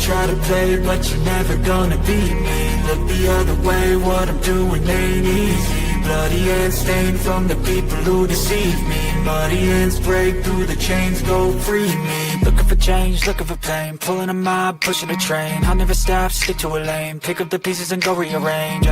try to play, but you're never gonna beat me. Look the other way, what I'm doing ain't easy. Bloody hands stained from the people who deceive me. Muddy hands break through the chains, go free me. Looking for change, looking for pain, pulling a mob, pushing a train. I'll never stop, stick to a lane, pick up the pieces and go rearrange.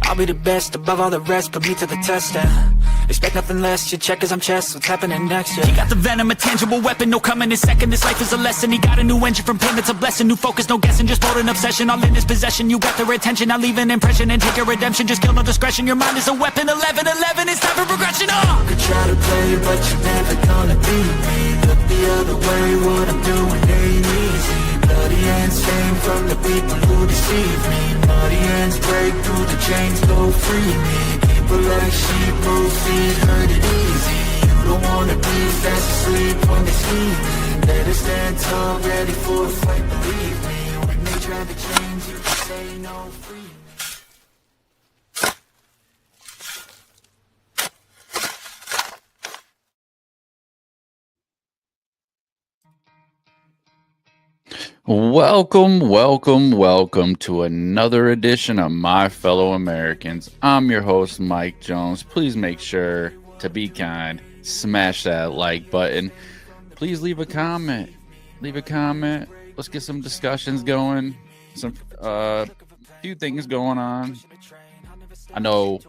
I'll be the best above all the rest, put me to the test and expect nothing less. You check as I'm chess, what's happening next? Yeah. He got the venom, a tangible weapon, no coming in second. This life is a lesson. He got a new engine from pain, that's a blessing. New focus, no guessing, just bold and obsession. All in his possession, you got their attention. I'll leave an impression and take your redemption. Just kill no discretion. Your mind is a weapon. 11-11, it's time for progression. You could try to play, but you're never gonna beat me. Look the other way, what I'm doing ain't easy. Bloody hands stained from the people who deceive me. Muddy hands break through the chains, go free me. People like sheep, move feet, hurt it easy. You don't wanna be fast asleep when they see me. Better stand tall, ready for a fight, believe me. When they try to change, you can say no, free me. Welcome to another edition of My Fellow Americans. I'm your host, Mike Jones. Please make sure to be kind. Smash that like button. Please leave a comment. Let's get some discussions going. Some few things going on. I know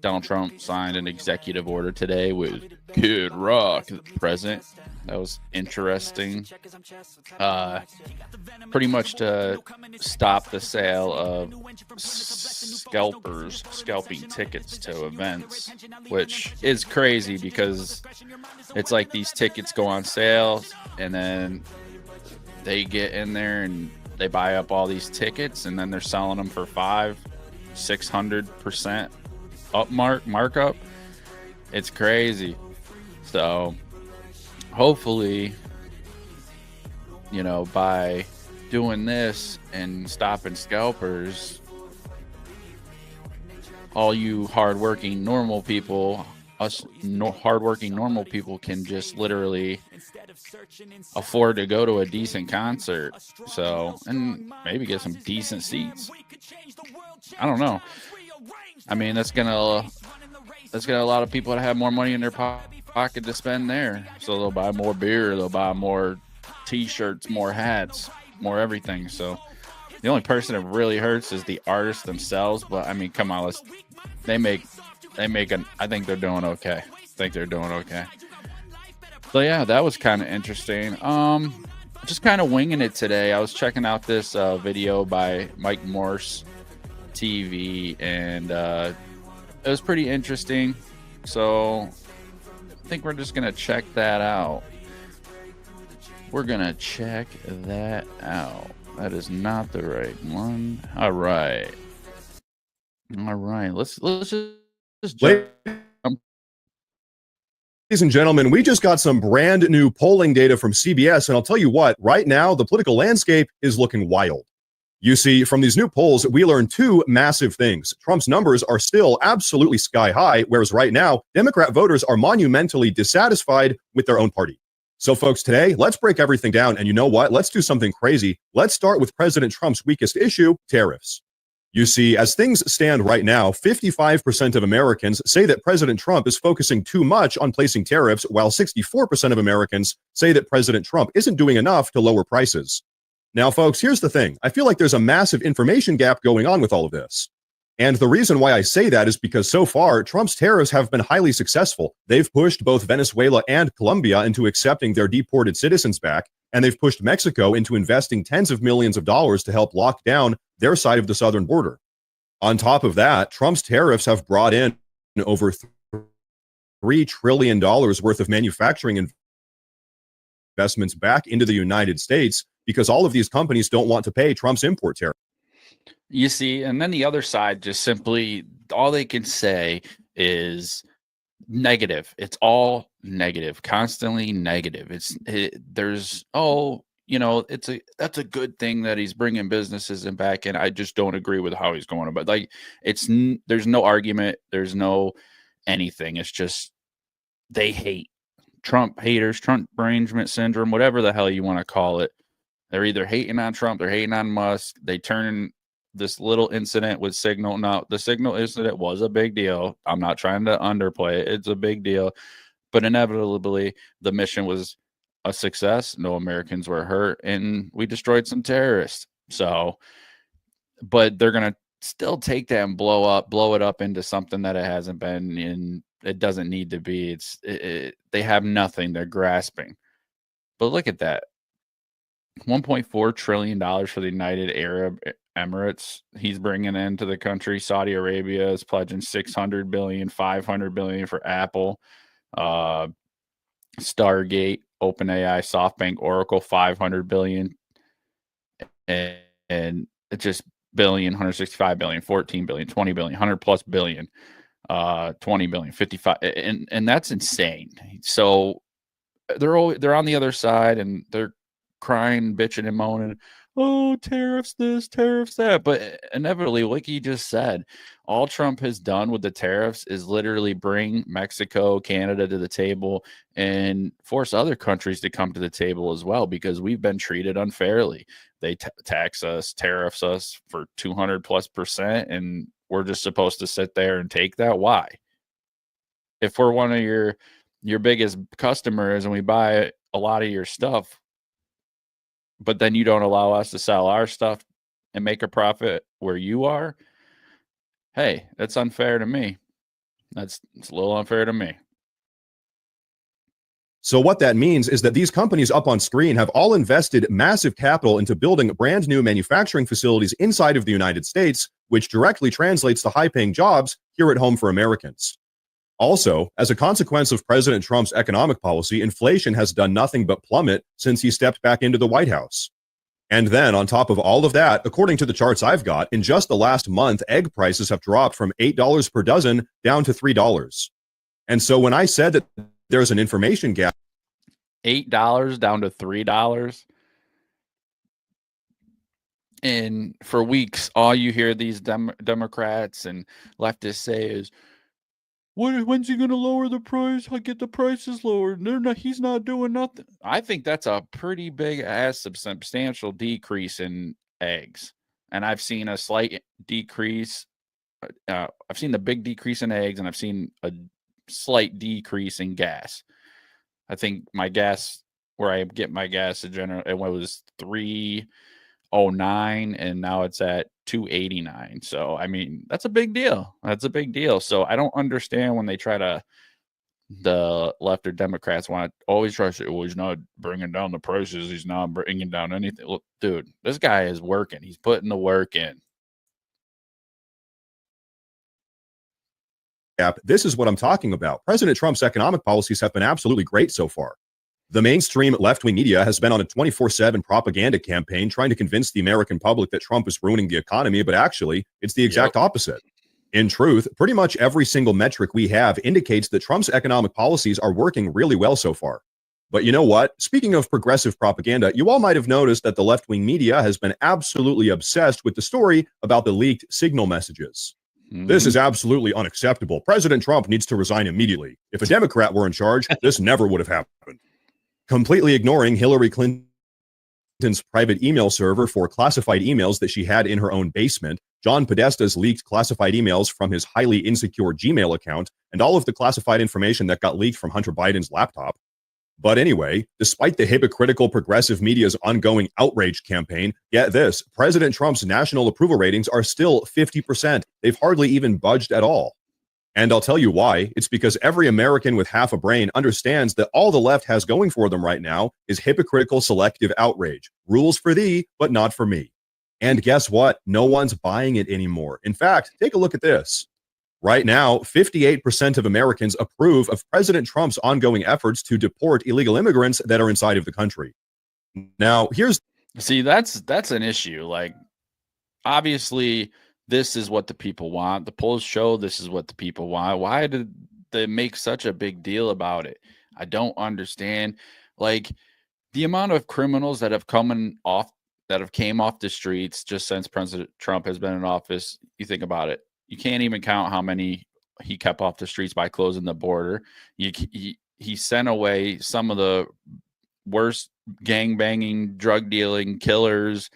Donald Trump signed an executive order today with Kid Rock present. That was interesting. Pretty much to stop the sale of scalping tickets to events, which is crazy because it's like these tickets go on sale and then they get in there and they buy up all these tickets and then they're selling them for 500-600% markup. It's crazy. So hopefully, by doing this and stopping scalpers, all you hardworking normal people can just literally afford to go to a decent concert. So, and maybe get some decent seats. I don't know. I mean, that's gonna a lot of people to have more money in their pocket to spend there. So they'll buy more beer, they'll buy more t-shirts, more hats, more everything. So the only person that really hurts is the artists themselves. But I mean, come on, they make I think they're doing okay. So yeah, that was kind of interesting. Just kind of winging it today. I was checking out this video by Mike Morse TV, and it was pretty interesting. So I think we're just gonna check that out. That is not the right one. All right. Let's just jump. Ladies and gentlemen, we just got some brand new polling data from CBS, and I'll tell you what, right now, the political landscape is looking wild. You see, from these new polls, we learned two massive things. Trump's numbers are still absolutely sky high, whereas right now, Democrat voters are monumentally dissatisfied with their own party. So folks, today, let's break everything down. And you know what? Let's do something crazy. Let's start with President Trump's weakest issue, tariffs. You see, as things stand right now, 55% of Americans say that President Trump is focusing too much on placing tariffs, while 64% of Americans say that President Trump isn't doing enough to lower prices. Now, folks, here's the thing. I feel like there's a massive information gap going on with all of this. And the reason why I say that is because so far, Trump's tariffs have been highly successful. They've pushed both Venezuela and Colombia into accepting their deported citizens back, and they've pushed Mexico into investing tens of millions of dollars to help lock down their side of the southern border. On top of that, Trump's tariffs have brought in over $3 trillion worth of manufacturing investments back into the United States because all of these companies don't want to pay Trump's import tariff. You see, and then the other side just simply, all they can say is negative. It's all negative, constantly negative. That's a good thing that he's bringing businesses in back, and I just don't agree with how he's going about. Like, there's no argument, there's no anything. It's just they hate Trump haters, Trump derangement syndrome, whatever the hell you want to call it. They're either hating on Trump, they're hating on Musk. They turn this little incident with Signal. Now, the Signal incident was a big deal. I'm not trying to underplay it. It's a big deal. But inevitably, the mission was a success. No Americans were hurt, and we destroyed some terrorists. So, but they're going to still take that and blow it up into something that it hasn't been in. It doesn't need to be. They have nothing. They're grasping. But look at that. $1.4 trillion for the United Arab Emirates. He's bringing into the country. Saudi Arabia is pledging $600 billion, $500 billion for Apple. Stargate, OpenAI, SoftBank, Oracle, $500 billion, and it just billion, 165 billion, 14 billion, 20 billion, 100 plus billion, 20 billion, 55, and that's insane. So they're on the other side, and they're crying, bitching, and moaning. Oh, tariffs this, tariffs that. But inevitably, like you just said, all Trump has done with the tariffs is literally bring Mexico, Canada to the table and force other countries to come to the table as well, because we've been treated unfairly. They tax us, tariffs us for 200+%, and we're just supposed to sit there and take that. Why? If we're one of your biggest customers and we buy a lot of your stuff, but then you don't allow us to sell our stuff and make a profit where you are, hey, that's unfair to me. It's a little unfair to me. So what that means is that these companies up on screen have all invested massive capital into building brand new manufacturing facilities inside of the United States, which directly translates to high-paying jobs here at home for Americans. Also, as a consequence of President Trump's economic policy, inflation has done nothing but plummet since he stepped back into the White House. And then, on top of all of that, according to the charts I've got, in just the last month, egg prices have dropped from $8 per dozen down to $3. And so when I said that there's an information gap, $8 down to $3. And for weeks, all you hear these Democrats and leftists say is, when's he going to lower the price? I get the prices lowered. He's not doing nothing. I think that's a pretty big substantial decrease in eggs. And I've seen a slight decrease. I've seen the big decrease in eggs, and I've seen a slight decrease in gas. I think my gas, where I get my gas in general, it was $3.09, and now it's at $2.89. So, I mean, that's a big deal. That's a big deal. So I don't understand when they the left or Democrats want to always try to say, well, he's not bringing down the prices. He's not bringing down anything. Look, dude, this guy is working. He's putting the work in. This is what I'm talking about. President Trump's economic policies have been absolutely great so far. The mainstream left-wing media has been on a 24/7 propaganda campaign trying to convince the American public that Trump is ruining the economy, but actually, it's the exact opposite. In truth, pretty much every single metric we have indicates that Trump's economic policies are working really well so far. But you know what? Speaking of progressive propaganda, you all might have noticed that the left-wing media has been absolutely obsessed with the story about the leaked Signal messages. This is absolutely unacceptable. President Trump needs to resign immediately. If a Democrat were in charge, this never would have happened. Completely ignoring Hillary Clinton's private email server for classified emails that she had in her own basement, John Podesta's leaked classified emails from his highly insecure Gmail account, and all of the classified information that got leaked from Hunter Biden's laptop. But anyway, despite the hypocritical progressive media's ongoing outrage campaign, get this, President Trump's national approval ratings are still 50%. They've hardly even budged at all. And I'll tell you why. It's because every American with half a brain understands that all the left has going for them right now is hypocritical selective outrage. Rules for thee, but not for me. And guess what? No one's buying it anymore. In fact, take a look at this. Right now, 58% of Americans approve of President Trump's ongoing efforts to deport illegal immigrants that are inside of the country. Now, that's an issue. Like, obviously, this is what the people want. The polls show this is what the people want. Why did they make such a big deal about it? I don't understand. Like, the amount of criminals that have came off the streets just since President Trump has been in office. You think about it. You can't even count how many he kept off the streets by closing the border. He sent away some of the worst gang banging, drug dealing killers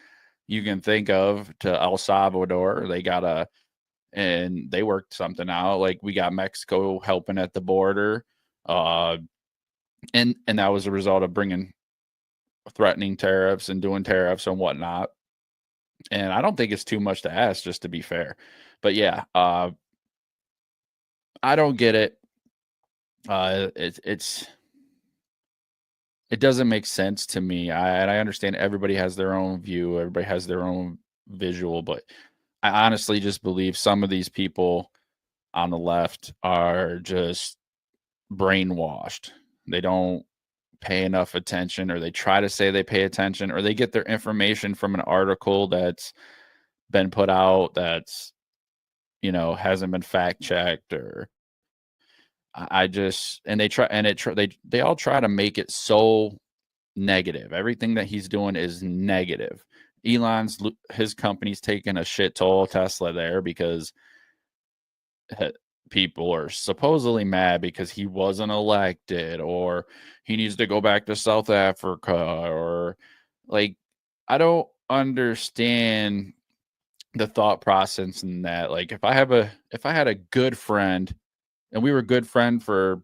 you can think of to El Salvador. And they worked something out. Like we got Mexico helping at the border. And that was a result of threatening tariffs and doing tariffs and whatnot. And I don't think it's too much to ask, just to be fair. But yeah, I don't get it. It doesn't make sense to me. I understand everybody has their own view, everybody has their own visual, but I honestly just believe some of these people on the left are just brainwashed. They don't pay enough attention, or they try to say they pay attention, or they get their information from an article that's been put out that's, hasn't been fact checked, or and they all try to make it so negative. Everything that he's doing is negative. His company's taking a shit toll, Tesla, there, because people are supposedly mad because he wasn't elected, or he needs to go back to South Africa, or like, I don't understand the thought process in that. Like, if I had a good friend and we were good friend for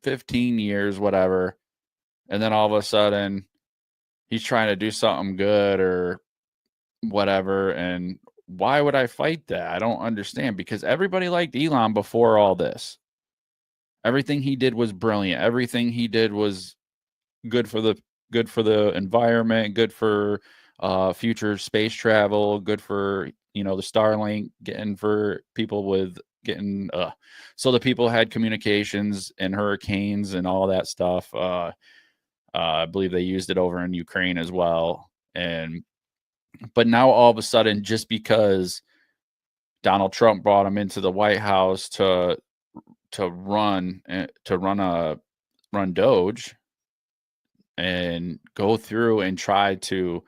15 years, whatever, and then all of a sudden he's trying to do something good or whatever, and why would I fight that? I don't understand, because everybody liked Elon before all this. Everything he did was brilliant. Everything he did was good for the environment, good for future space travel, good for, the Starlink, getting for people with getting so the people had communications and hurricanes and all that stuff. I believe they used it over in Ukraine as well. But now all of a sudden, just because Donald Trump brought him into the White House to run Doge and go through and try to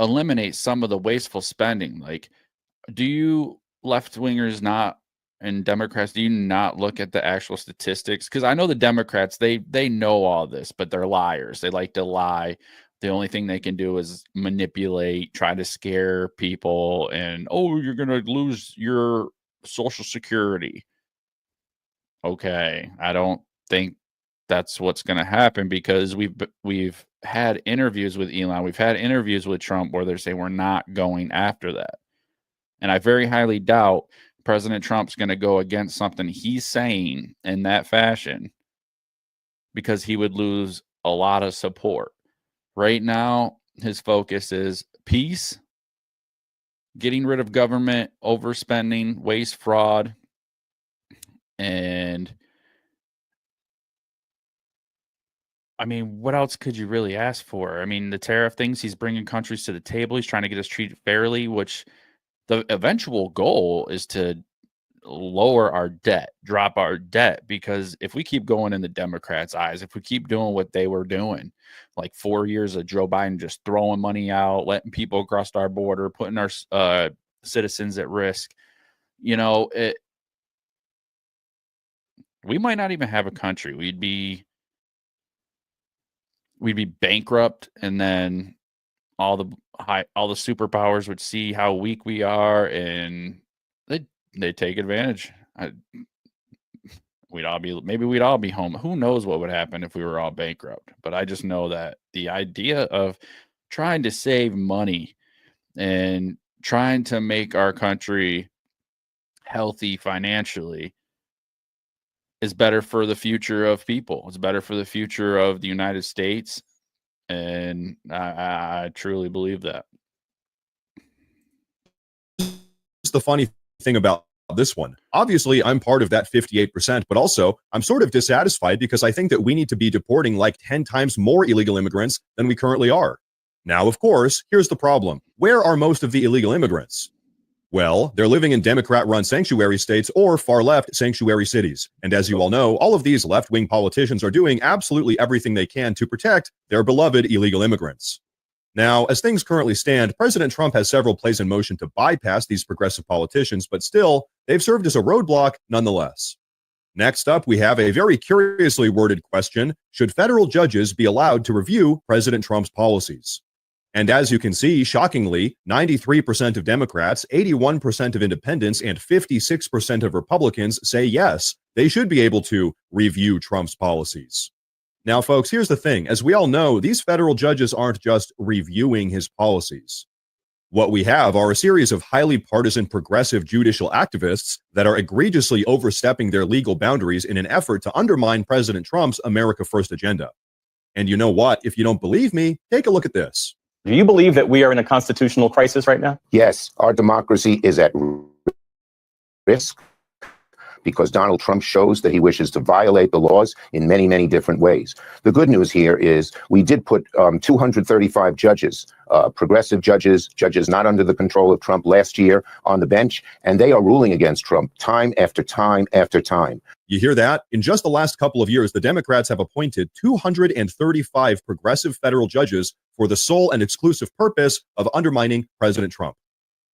eliminate some of the wasteful spending. Like, do you left-wingers and Democrats, do you not look at the actual statistics? Because I know the Democrats, they know all this, but they're liars. They like to lie. The only thing they can do is manipulate, try to scare people, and, oh, you're going to lose your Social Security. Okay, I don't think that's what's going to happen, because we've had interviews with Elon, we've had interviews with Trump where they say we're not going after that. And I very highly doubt President Trump's going to go against something he's saying in that fashion, because he would lose a lot of support. Right now, his focus is peace, getting rid of government overspending, waste, fraud, and I mean, what else could you really ask for? I mean, the tariff things, he's bringing countries to the table. He's trying to get us treated fairly, which the eventual goal is to lower our debt, drop our debt, because if we keep going in the Democrats' eyes, if we keep doing what they were doing, like 4 years of Joe Biden just throwing money out, letting people across our border, putting our citizens at risk, we might not even have a country. We'd be bankrupt, and then all the superpowers would see how weak we are, and they take advantage. We'd all be home. Who knows what would happen if we were all bankrupt? But I just know that the idea of trying to save money and trying to make our country healthy financially is better for the future of people. It's better for the future of the United States. And I truly believe that. It's the funny thing about this one. Obviously, I'm part of that 58%, but also I'm sort of dissatisfied because I think that we need to be deporting like 10 times more illegal immigrants than we currently are. Now, of course, here's the problem. Where are most of the illegal immigrants? Well, they're living in Democrat-run sanctuary states or far-left sanctuary cities. And as you all know, all of these left-wing politicians are doing absolutely everything they can to protect their beloved illegal immigrants. Now, as things currently stand, President Trump has several plays in motion to bypass these progressive politicians, but still, they've served as a roadblock nonetheless. Next up, we have a very curiously worded question. Should federal judges be allowed to review President Trump's policies? And as you can see, shockingly, 93% of Democrats, 81% of independents, and 56% of Republicans say yes, they should be able to review Trump's policies. Now, folks, here's the thing. As we all know, these federal judges aren't just reviewing his policies. What we have are a series of highly partisan progressive judicial activists that are egregiously overstepping their legal boundaries in an effort to undermine President Trump's America First agenda. And you know what? If you don't believe me, take a look at this. Do you believe that we are in a constitutional crisis right now? Yes, our democracy is at risk because Donald Trump shows that he wishes to violate the laws in many, many different ways. The good news here is we did put 235 judges, progressive judges, judges not under the control of Trump last year on the bench, and they are ruling against Trump time after time after time. You hear that? In just the last couple of years, the Democrats have appointed 235 progressive federal judges for the sole and exclusive purpose of undermining President Trump.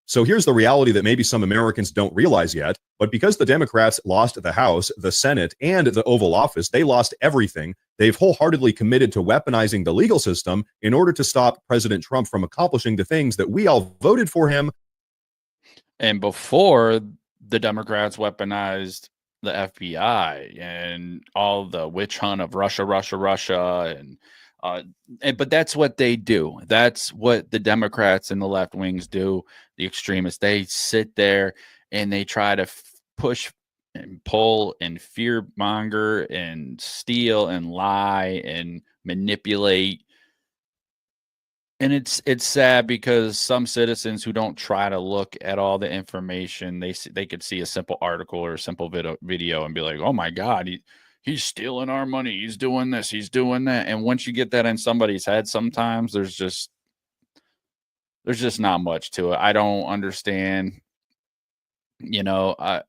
So here's the reality that maybe some Americans don't realize yet, but because the Democrats lost the House, the Senate, and the Oval Office, they lost everything. They've wholeheartedly committed to weaponizing the legal system in order to stop President Trump from accomplishing the things that we all voted for him. And before, the Democrats weaponized the FBI and all the witch hunt of Russia, but that's what they do. That's what the Democrats and the left wings do. The extremists, they sit there and they try to push and pull and fear monger and steal and lie and manipulate. And it's sad because some citizens who don't try to look at all the information, they could see a simple article or a simple video and be like, oh my God, he's stealing our money. He's doing this. He's doing that. And once you get that in somebody's head, sometimes there's just not much to it. I don't understand. You know,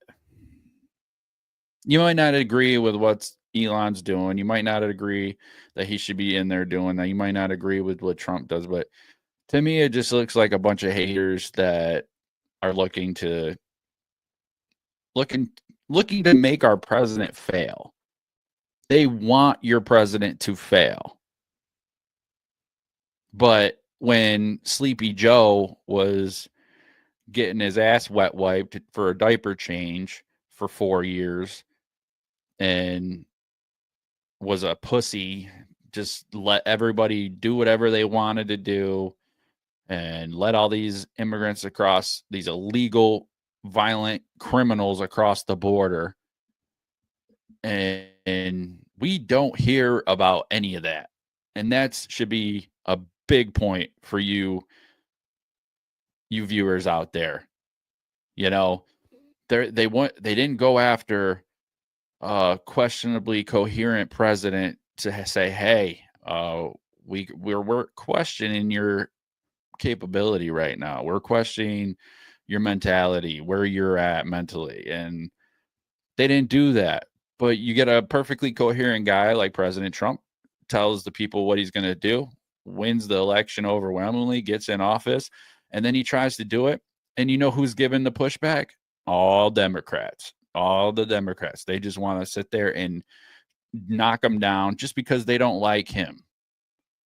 you might not agree with what Elon's doing. You might not agree that he should be in there doing that. You might not agree with what Trump does. But to me, it just looks like a bunch of haters that are looking to make our president fail. They want your president to fail. But when Sleepy Joe was getting his ass wet wiped for a diaper change for 4 years and was a pussy, just let everybody do whatever they wanted to do and let all these immigrants across, these illegal, violent criminals across the border. And we don't hear about any of that. And that should be a big point for you viewers out there. You know, they didn't go after a questionably coherent president to say, hey, we're questioning your capability right now. We're questioning your mentality, where you're at mentally. And they didn't do that. But you get a perfectly coherent guy like President Trump, tells the people what he's going to do, wins the election overwhelmingly, gets in office, and then he tries to do it. And you know who's giving the pushback? All Democrats. All the Democrats. They just want to sit there and knock him down just because they don't like him.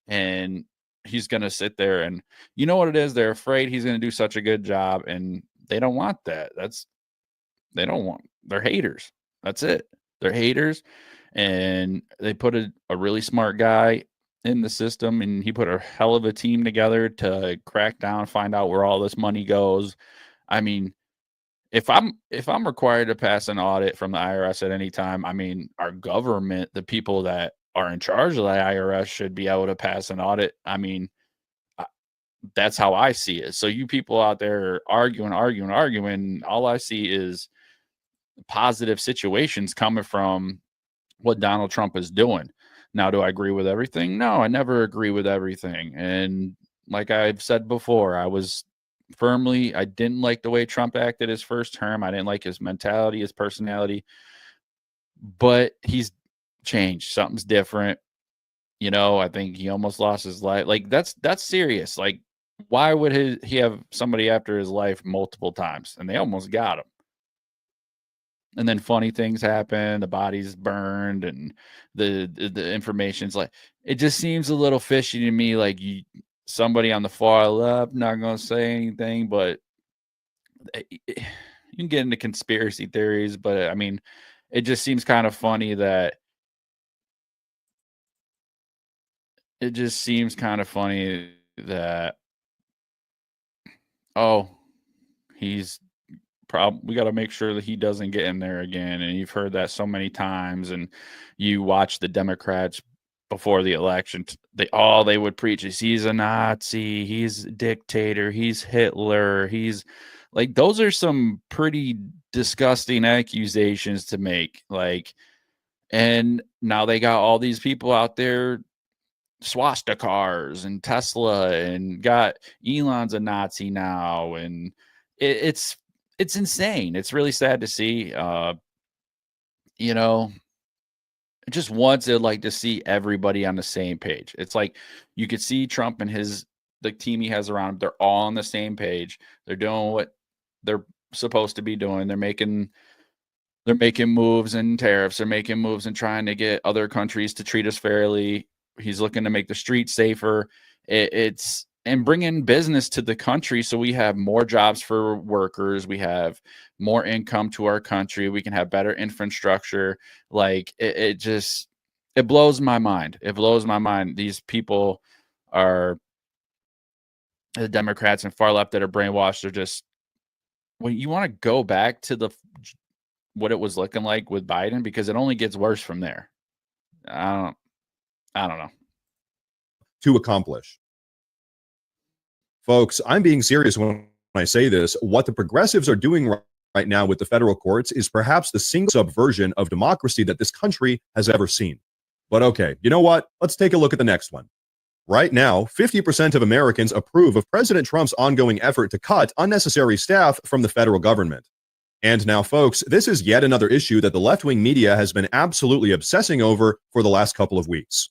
And he's going to sit there and you know what it is? They're afraid he's going to do such a good job, and they don't want that. They're haters. That's it. They're haters, and they put a really smart guy in the system, and he put a hell of a team together to crack down, find out where all this money goes. I mean, if I'm required to pass an audit from the IRS at any time, I mean, our government, the people that are in charge of the IRS should be able to pass an audit. I mean, that's how I see it. So you people out there arguing, all I see is positive situations coming from what Donald Trump is doing. Now, do I agree with everything? No, I never agree with everything. And like I've said before, I didn't like the way Trump acted his first term. I didn't like his mentality, his personality, but he's changed. Something's different. You know, I think he almost lost his life. Like that's serious. Like, why would he have somebody after his life multiple times? And they almost got him. and then funny things happen, the body's burned, and the information's like, it just seems a little fishy to me. Like, somebody on the far left, not gonna say anything, but you can get into conspiracy theories. But I mean, it just seems kind of funny that it just seems kind of funny that, oh, he's we got to make sure that he doesn't get in there again. And you've heard that so many times, and you watch the Democrats before the election, they would preach is he's a Nazi, he's a dictator, he's Hitler, he's like, those are some pretty disgusting accusations to make. Like, and now they got all these people out there, swastikars and Tesla, and got Elon's a Nazi now, and it's insane. It's really sad to see. You know, just once I'd like to see everybody on the same page. It's like you could see Trump and the team he has around him. They're all on the same page. They're doing what they're supposed to be doing. They're making moves and tariffs. They're making moves and trying to get other countries to treat us fairly. He's looking to make the streets safer. It's and bringing business to the country, so we have more jobs for workers. We have more income to our country. We can have better infrastructure. Like, it blows my mind. It blows my mind. These people are the Democrats and far left that are brainwashed. They're just, when you want to go back to what it was looking like with Biden, because it only gets worse from there. I don't know. To accomplish. Folks, I'm being serious when I say this. What the progressives are doing right now with the federal courts is perhaps the single subversion of democracy that this country has ever seen. But okay, you know what? Let's take a look at the next one. Right now, 50% of Americans approve of President Trump's ongoing effort to cut unnecessary staff from the federal government. And now, folks, this is yet another issue that the left-wing media has been absolutely obsessing over for the last couple of weeks.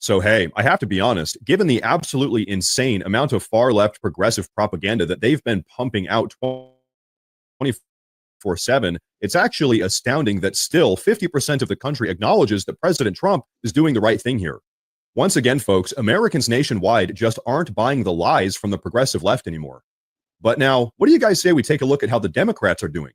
So, hey, I have to be honest, given the absolutely insane amount of far-left progressive propaganda that they've been pumping out 24/7, it's actually astounding that still 50% of the country acknowledges that President Trump is doing the right thing here. Once again, folks, Americans nationwide just aren't buying the lies from the progressive left anymore. But now, what do you guys say we take a look at how the Democrats are doing?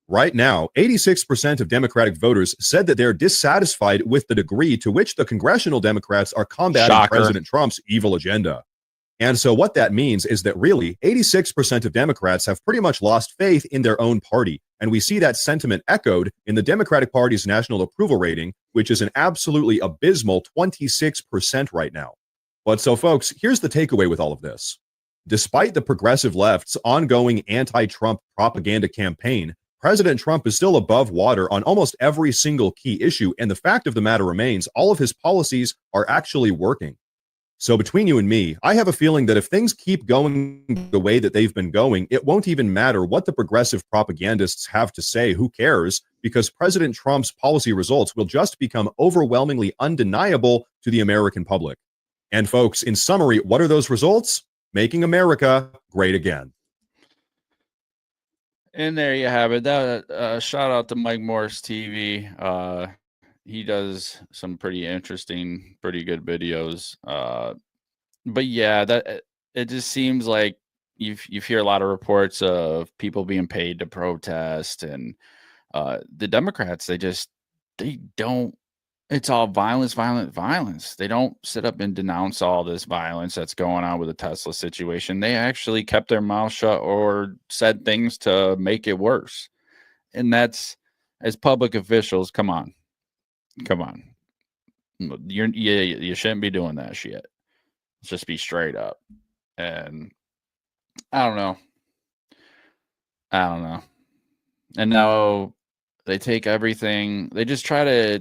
Right now, 86% of Democratic voters said that they're dissatisfied with the degree to which the congressional Democrats are combating Shocker. President Trump's evil agenda. And so what that means is that really 86% of Democrats have pretty much lost faith in their own party. And we see that sentiment echoed in the Democratic Party's national approval rating, which is an absolutely abysmal 26% right now. But so, folks, here's the takeaway with all of this. Despite the progressive left's ongoing anti-Trump propaganda campaign, President Trump is still above water on almost every single key issue, and the fact of the matter remains, all of his policies are actually working. So between you and me, I have a feeling that if things keep going the way that they've been going, it won't even matter what the progressive propagandists have to say. Who cares? Because President Trump's policy results will just become overwhelmingly undeniable to the American public. And folks, in summary, what are those results? Making America great again. And there you have it. That shout out to Mike Morris TV. He does some pretty interesting, pretty good videos. But yeah, that it just seems like you hear a lot of reports of people being paid to protest, and the Democrats, they don't. It's all violence, violence. They don't sit up and denounce all this violence that's going on with the Tesla situation. They actually kept their mouth shut or said things to make it worse. And that's, as public officials, come on. You shouldn't be doing that shit. Let's just be straight up. And I don't know. And now they take everything. They just try to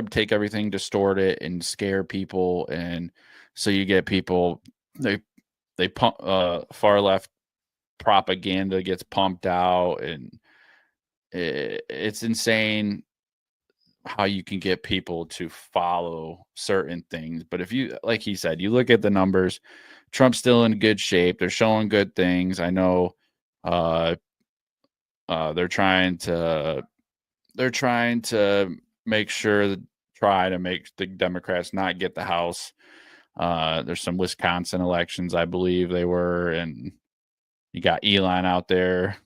take everything, distort it, and scare people. And so you get people. They pump far left propaganda gets pumped out, and it's insane how you can get people to follow certain things. But if you, like he said, you look at the numbers, Trump's still in good shape. They're showing good things. I know they're trying to they're trying to try to make the Democrats not get the House. There's some Wisconsin elections, I believe they were, and you got Elon out there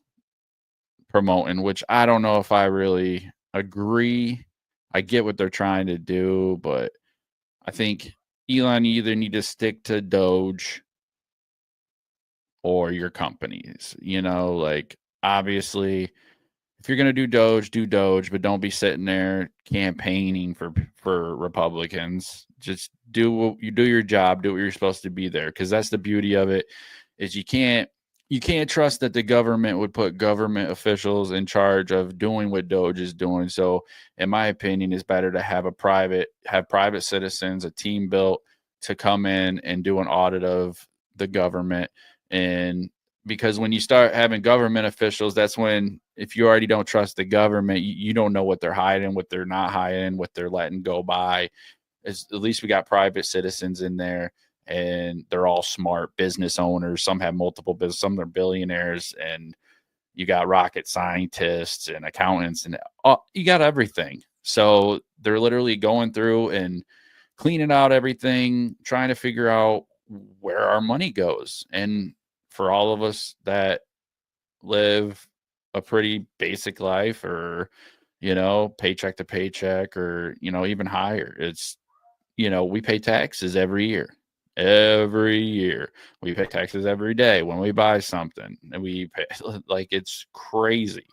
promoting, which I don't know if I really agree. I get what they're trying to do, but I think Elon, you either need to stick to Doge or your companies. Like, obviously, if you're going to do Doge, but don't be sitting there campaigning for Republicans. Just do your job, do what you're supposed to be there, because that's the beauty of it, is you can't trust that the government would put government officials in charge of doing what Doge is doing. So in my opinion, it's better to have private citizens, a team built to come in and do an audit of the government. And because when you start having government officials, that's when, if you already don't trust the government, you don't know what they're hiding, what they're not hiding, what they're letting go by. At least we got private citizens in there, and they're all smart business owners. Some have multiple business, some are billionaires, and you got rocket scientists and accountants, and you got everything. So they're literally going through and cleaning out everything, trying to figure out where our money goes. And for all of us that live a pretty basic life, or, paycheck to paycheck, or, even higher, it's, we pay taxes every year. We pay taxes every day when we buy something, and we pay, like, it's crazy.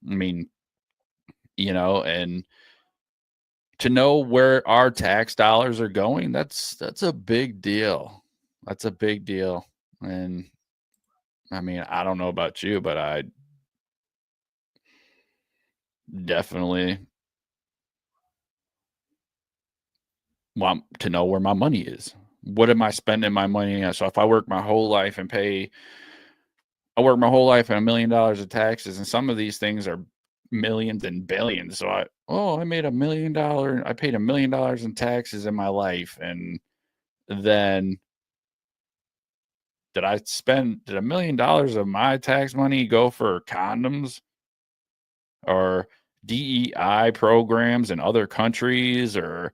I mean, and to know where our tax dollars are going, that's a big deal. That's a big deal. And I mean, I don't know about you, but I definitely want to know where my money is. What am I spending my money on? So if I work my whole life and $1 million of taxes, and some of these things are millions and billions. So I made $1 million. I paid $1 million in taxes in my life. And then did $1 million of my tax money go for condoms or DEI programs in other countries, or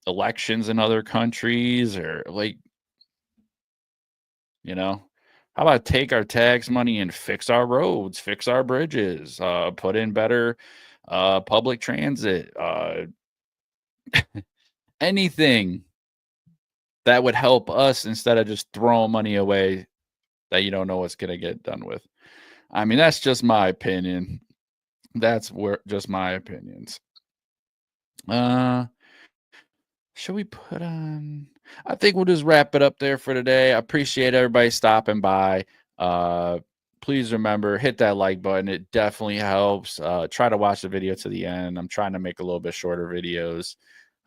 elections in other countries, or how about take our tax money and fix our roads, fix our bridges, put in better public transit, anything that would help us, instead of just throwing money away that you don't know what's going to get done with. I mean, that's just my opinion. That's just my opinions. Should we put on? I think we'll just wrap it up there for today. I appreciate everybody stopping by. Please remember, hit that like button. It definitely helps. Try to watch the video to the end. I'm trying to make a little bit shorter videos.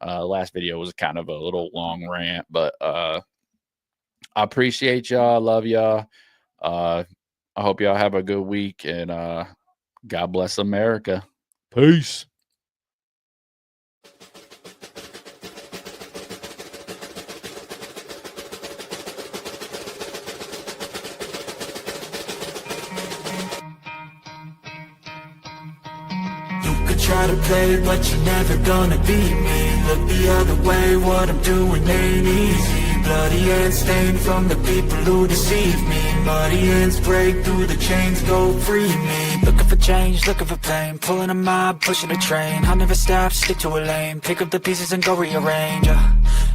Last video was kind of a little long rant, but I appreciate y'all. I love y'all. I hope y'all have a good week, and God bless America. Peace. Try to play, but you're never gonna beat me. Look the other way, what I'm doing ain't easy. Bloody hands stained from the people who deceive me. Muddy hands break through the chains, go free me. Looking for change, looking for pain. Pulling a mob, pushing a train. I'll never stop, stick to a lane. Pick up the pieces and go rearrange.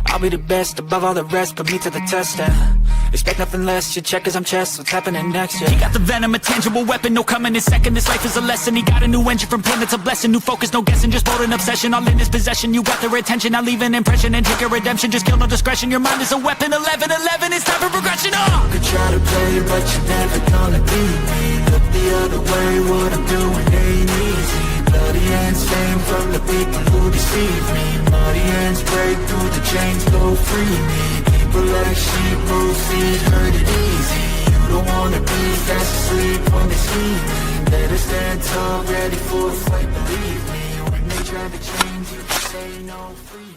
I'll be the best above all the rest, put me to the test and expect nothing less, your check is I'm chest, what's happening next, yeah. He got the venom, a tangible weapon, no coming in second. This life is a lesson, he got a new engine from pain, it's a blessing. New focus, no guessing, just hold an obsession. All in his possession, you got their attention. I'll leave an impression and take your redemption. Just kill no discretion, your mind is a weapon. 11-11, it's time for progression, You could try to play, but you're never gonna beat me. Look the other way, what I'm doing ain't easy. Bloody hands stained from the people who deceive me. Muddy hands break through the chains, go free me. People like sheep move feet, hurt it easy. You don't wanna be fast asleep when they see me. Better stand tall, ready for a fight, believe me. When they try to change, you can say no, free me.